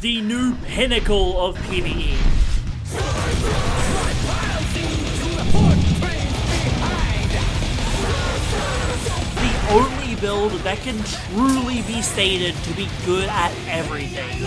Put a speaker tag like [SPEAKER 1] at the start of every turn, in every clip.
[SPEAKER 1] the new pinnacle of PvE. The only build that can truly be stated to be good at everything.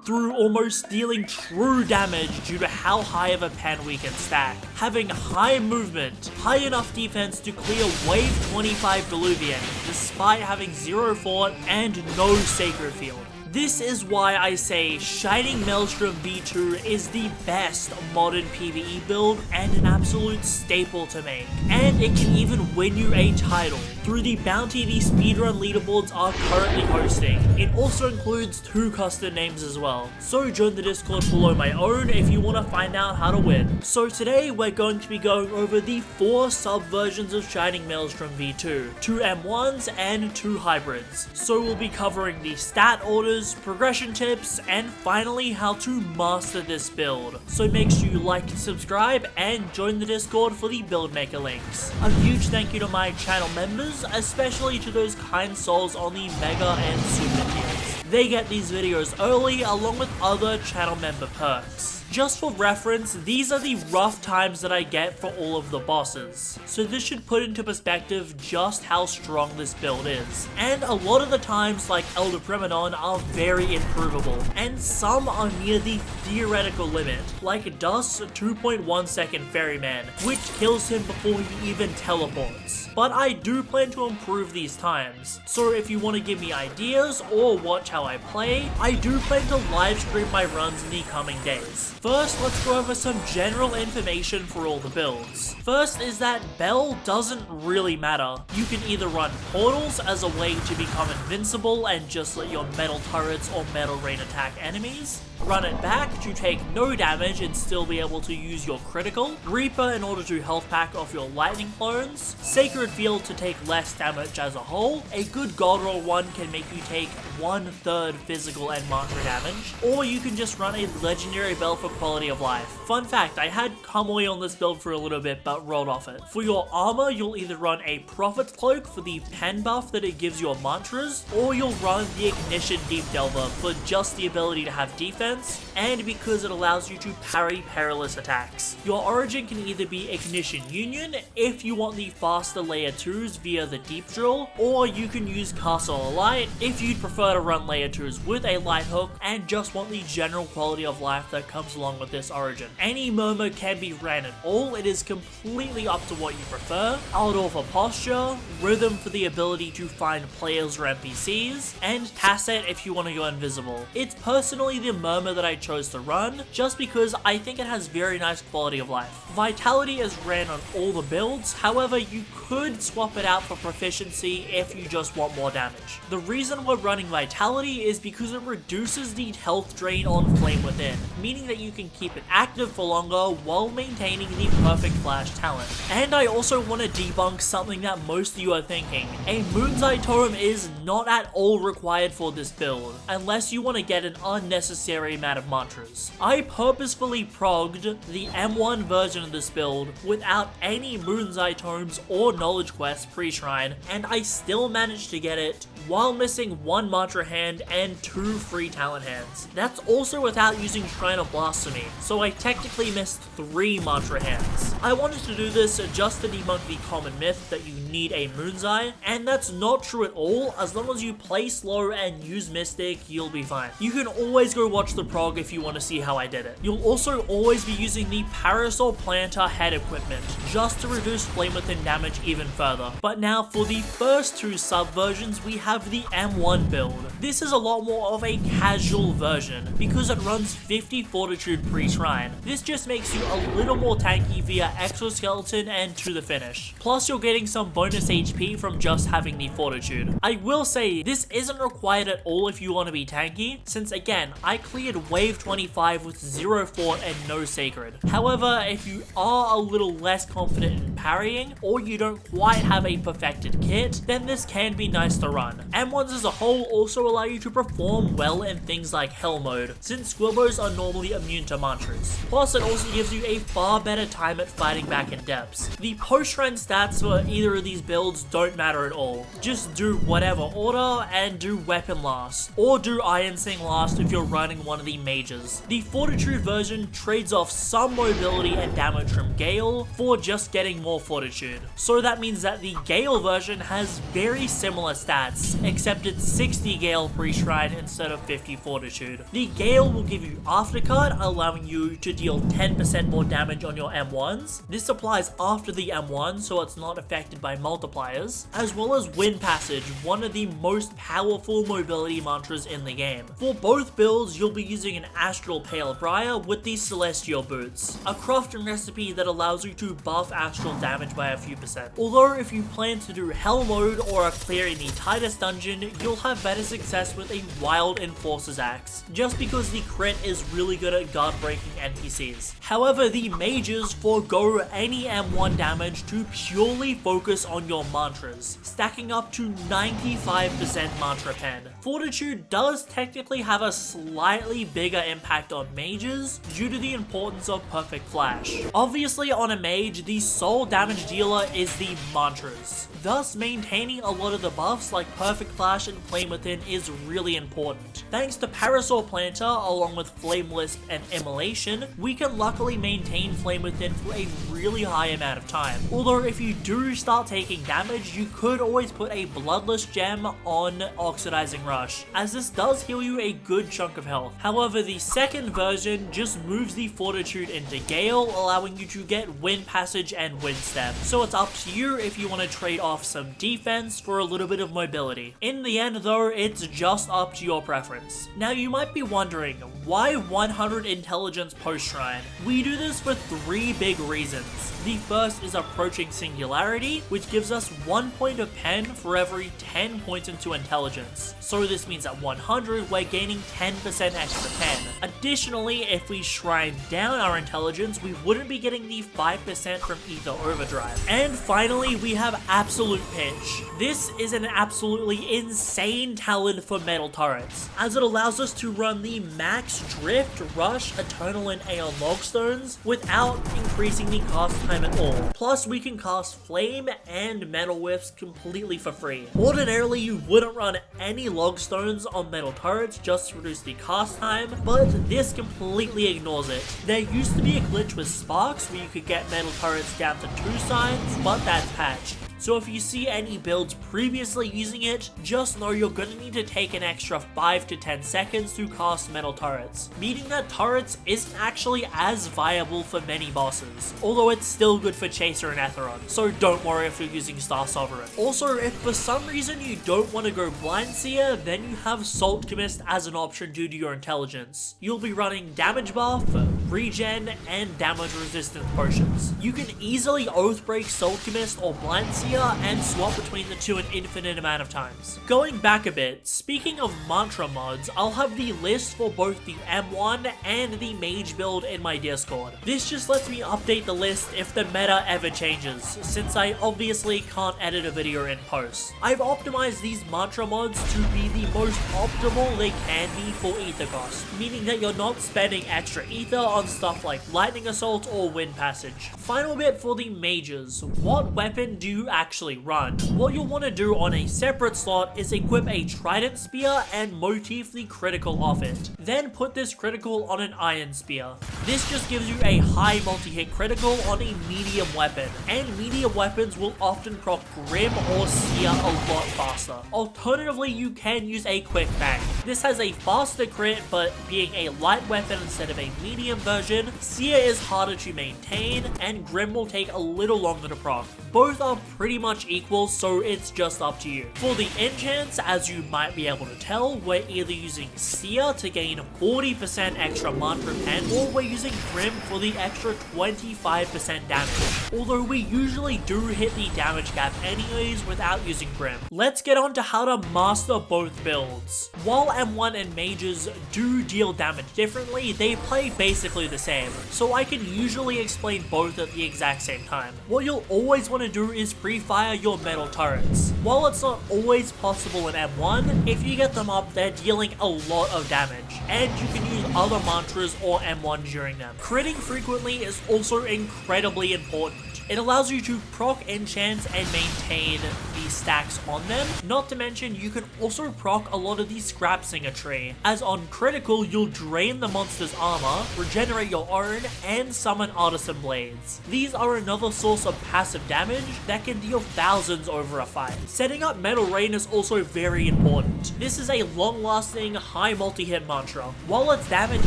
[SPEAKER 1] Through almost dealing true damage due to how high of a pen we can stack, having high movement, high enough defense to clear wave 25 Diluvian, despite having 0 fort and no sacred field. This is why I say Shining Maelstrom V3 is the best modern PvE build and an absolute staple to make. And it can even win you a title through the bounty these speedrun leaderboards are currently hosting. It also includes 2 custom names as well, so join the Discord below my own if you want to find out how to win. So today we're going to be going over the 4 sub-versions of Shining Maelstrom V2, 2 M1s and 2 hybrids. So we'll be covering the stat orders, progression tips, and finally how to master this build. So make sure you like and subscribe and join the Discord for the build maker links. A huge thank you to my channel members, especially to those kind souls on the Mega and Super tiers. They get these videos early along with other channel member perks. Just for reference, these are the rough times that I get for all of the bosses, so this should put into perspective just how strong this build is. And a lot of the times, like Elder Primonon, are very improvable, and some are near the theoretical limit, like Dust's 2.1 second Ferryman, which kills him before he even teleports. But I do plan to improve these times, so if you want to give me ideas or watch how I play, I do plan to live stream my runs in the coming days. First, let's go over some general information for all the builds. First is that Bell doesn't really matter. You can either run portals as a way to become invincible and just let your metal turrets or metal rain attack enemies, run it back to take no damage and still be able to use your critical, Reaper in order to health pack off your lightning clones, Sacred Field to take less damage as a whole, a good God Roll one can make you take 1/3 physical and mantra damage, or you can just run a legendary bell for quality of life. Fun fact, I had Kamui on this build for a little bit but rolled off it. For your armor, you'll either run a Prophet's Cloak for the pen buff that it gives your mantras, or you'll run the Ignition Deep Delver for just the ability to have defense, and because it allows you to parry perilous attacks. Your origin can either be Ignition Union if you want the faster layer 2s via the Deep Drill, or you can use Castle Light if you'd prefer to run layer 2s with a light hook and just want the general quality of life that comes along with this origin. Any murmur can be ran at all, it is completely up to what you prefer. Aldor for posture, Rhythm for the ability to find players or NPCs, and Tacet if you want to go invisible. It's personally the murmur that I chose to run, just because I think it has very nice quality of life. Vitality is ran on all the builds, however you could swap it out for proficiency if you just want more damage. The reason we're running Vitality is because it reduces the health drain on Flame Within, meaning that you can keep it active for longer while maintaining the perfect flash talent. And I also want to debunk something that most of you are thinking. A Moon's Eye Totem is not at all required for this build, unless you want to get an unnecessary amount of mantras. I purposefully progged the M1 version of this build without any Moon's Eye Totems or Knowledge Quests pre-shrine, and I still managed to get it while missing 1 mantra hand and 2 free talent hands. That's also without using Shrine of Blasphemy, so I technically missed 3 mantra hands. I wanted to do this just to debunk the common myth that you need a Moon's Eye, and that's not true at all. As long as you play slow and use Mystic, you'll be fine. You can always go watch the prog if you want to see how I did it. You'll also always be using the Parasol Planter head equipment, just to reduce Flame Within damage even further. But now for the first 2 sub-versions, we have the M1 build. This is a lot more of a casual version, because it runs 50 Fortitude pre-shrine. This just makes you a little more tanky via Exoskeleton and to the finish. Plus you're getting some bonus HP from just having the Fortitude. I will say, this isn't required at all if you want to be tanky, since again, I cleared wave 25 with 0 fort and no sacred. However, if you are a little less confident in parrying, or you don't quite have a perfected kit, then this can be nice to run. M1s as a whole also allow you to perform well in things like Hell Mode, since Squilbos are normally immune to mantras. Plus, it also gives you a far better time at fighting back in depths. The post-shrine stats for either of these builds don't matter at all. Just do whatever order and do weapon last, or do Iron Sing last if you're running one of the mages. The Fortitude version trades off some mobility and damage from Gale for just getting more Fortitude. So that means that the Gale version has very similar stats, except it's 60 Gale pre-shrine instead of 50 Fortitude. The Gale will give you Aftercut, allowing you to deal 10% more damage on your M1s. This applies after the M1, so it's not affected by multipliers, as well as Wind Passage, one of the most powerful mobility mantras in the game. For both builds, you'll be using an Astral Pale Briar with the Celestial Boots, a crafting recipe that allows you to buff astral damage by a few percent. Although if you plan to do Hell Mode or are clearing the tightest dungeon, you'll have better success with a Wild Enforcer's Axe, just because the crit is really good at guard breaking NPCs. However, the mages forego any M1 damage to purely focus on your mantras, stacking up to 95% mantra pen. Fortitude does technically have a slightly bigger impact on mages due to the importance of Perfect Flash. Obviously on a mage, the sole damage dealer is the mantras. Thus, maintaining a lot of the buffs like Perfect Flash and Flame Within is really important. Thanks to Parasol Planter, along with Flame Lisp and Immolation, we can luckily maintain Flame Within for a really high amount of time. Although if you do start taking damage, you could always put a Bloodless Gem on Oxidizing Rush, as this does heal you a good chunk of health. However, the second version just moves the Fortitude into Gale, allowing you to get Wind Passage and Wind Step. So it's up to you if you want to trade off some defense for a little bit of mobility. In the end though, it's just up to your preference. Now you might be wondering, why 100 intelligence post-shrine? We do this for 3 big reasons. The first is approaching singularity, which gives us 1 point of pen for every 10 points into intelligence. So this means at 100, we're gaining 10% extra pen. Additionally, if we shrine down our intelligence, we wouldn't be getting the 5% from Ether Overdrive. And finally, we have Absolute Pinch. This is an absolutely insane talent for metal turrets, as it allows us to run the max Drift, Rush, Eternal, and Aeon Logstones without increasing the cast time at all. Plus, we can cast Flame and Metal Whiffs completely for free. Ordinarily, you wouldn't run any Logstones on metal turrets just to reduce the cast time, but this completely ignores it. There used to be a glitch with Sparks where you could get metal turrets down to 2 sides, but that's patched. So if you see any builds previously using it, just know you're gonna need to take an extra 5 to 10 seconds to cast metal turrets, meaning that turrets isn't actually as viable for many bosses, although it's still good for Chaser and Atheron, so don't worry if you're using Star Sovereign. Also, if for some reason you don't want to go Blind Seer, then you have Salt Chemist as an option due to your intelligence. You'll be running damage buff, regen, and damage resistance potions. You can easily Oathbreak Salt Chemist or Blind Seer and swap between the two an infinite amount of times. Going back a bit, speaking of mantra mods, I'll have the list for both the M1 and the Mage build in my Discord. This just lets me update the list if the meta ever changes, since I obviously can't edit a video in post. I've optimized these mantra mods to be the most optimal they can be for ether cost, meaning that you're not spending extra ether on stuff like Lightning Assault or Wind Passage. Final bit for the mages, what weapon do you actually run? What you'll want to do on a separate slot is equip a Trident Spear and motif the critical off it. Then put this critical on an Iron Spear. This just gives you a high multi-hit critical on a medium weapon, and medium weapons will often proc Grim or Seer a lot faster. Alternatively, you can use a Quick Bang. This has a faster crit, but being a light weapon instead of a medium version, Seer is harder to maintain, and Grim will take a little longer to proc. both are pretty much equal, so it's just up to you. For the enchants, as you might be able to tell, we're either using Seer to gain 40% extra mantra pen, or we're using Grim for the extra 25% damage. Although we usually do hit the damage cap anyways without using Grim. Let's get on to how to master both builds. While M1 and Mages do deal damage differently, they play basically the same, so I can usually explain both at the exact same time. What you'll always want to do is pre-fire your metal turrets. While it's not always possible in M1, if you get them up, they're dealing a lot of damage, and you can use other mantras or M1 during them. Critting frequently is also incredibly important. It allows you to proc enchants and maintain the stacks on them. Not to mention, you can also proc a lot of the Scrap Singer tree, as on critical, you'll drain the monster's armor, regenerate your own, and summon Artisan Blades. These are another source of passive damage that can deal thousands over a fight. Setting up Metal Rain is also very important. This is a long-lasting, high multi-hit mantra. While its damage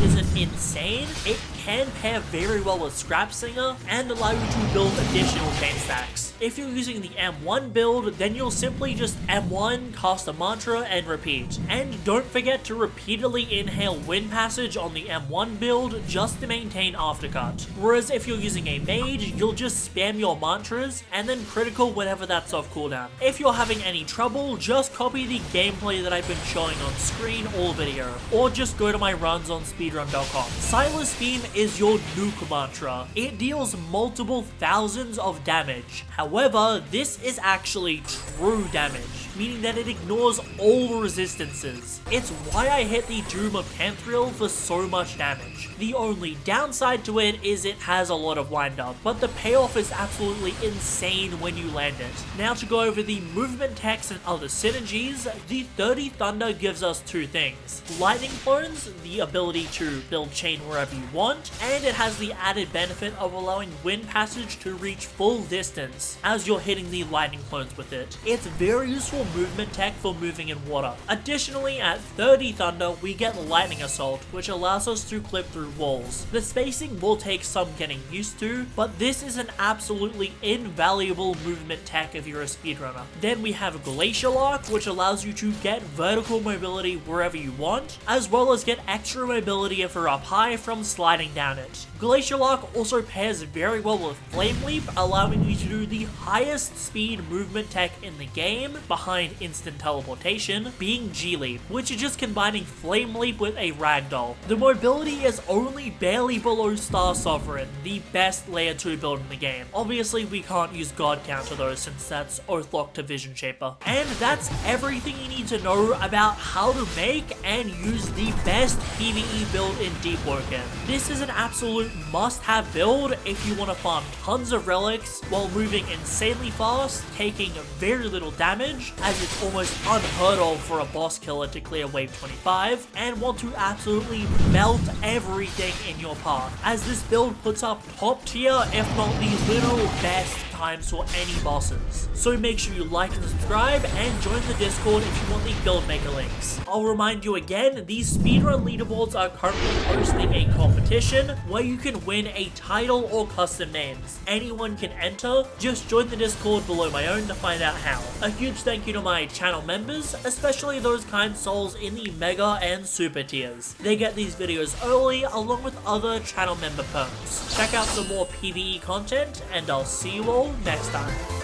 [SPEAKER 1] isn't insane, it can pair very well with Scrap Singer and allow you to build additional chain stacks. If you're using the M1 build, then you'll simply just M1, cast a mantra, and repeat. And don't forget to repeatedly inhale Wind Passage on the M1 build just to maintain aftercut. Whereas if you're using a Mage, you'll just spam your mantras and then critical whenever that's off cooldown. If you're having any trouble, just copy the gameplay that I've been showing on screen all video, or just go to my runs on speedrun.com. Silas Beam is your nuke mantra. It deals multiple thousands of damage. However, this is actually true damage, meaning that it ignores all resistances. It's why I hit the Doom of Tanthril for so much damage. The only downside to it is it has a lot of windup, but the payoff is absolutely insane when you land it. Now to go over the movement techs and other synergies, the 30 Thunder gives us two things. Lightning Clones, the ability to build chain wherever you want, and it has the added benefit of allowing Wind Passage to reach full distance as you're hitting the Lightning Clones with it. It's very useful movement tech for moving in water. Additionally, at 30 Thunder, we get Lightning Assault, which allows us to clip through walls. The spacing will take some getting used to, but this is an absolutely invaluable movement tech if you're a speedrunner. Then we have Glacial Arc, which allows you to get vertical mobility wherever you want, as well as get extra mobility if you're up high from sliding down it. Glacial Arc also pairs very well with Flame Leap, allowing you to do the highest speed movement tech in the game, behind instant teleportation, being G-Leap, which is just combining Flame Leap with a Ragdoll. The mobility is only barely below Star Sovereign, the best layer 2 build in the game. Obviously, we can't use God Counter though, since that's Oathlock to Vision Shaper. And that's everything you need to know about how to make and use the best PvE build in Deepwoken. This is an absolute must-have build if you want to farm tons of relics while moving insanely fast, taking very little damage, as it's almost unheard of for a boss killer to clear wave 25, and want to absolutely melt everything in your path, as this build puts up top tier, if not the literal best times for any bosses. So make sure you like and subscribe, and join the Discord if you want the build maker links. I'll remind you again, these speedrun leaderboards are currently hosting a competition where you can win a title or custom names. Anyone can enter, just join the Discord below my own to find out how. A huge thank you to my channel members, especially those kind souls in the Mega and Super tiers. They get these videos early along with other channel member perks. Check out some more PvE content, and I'll see you all next time.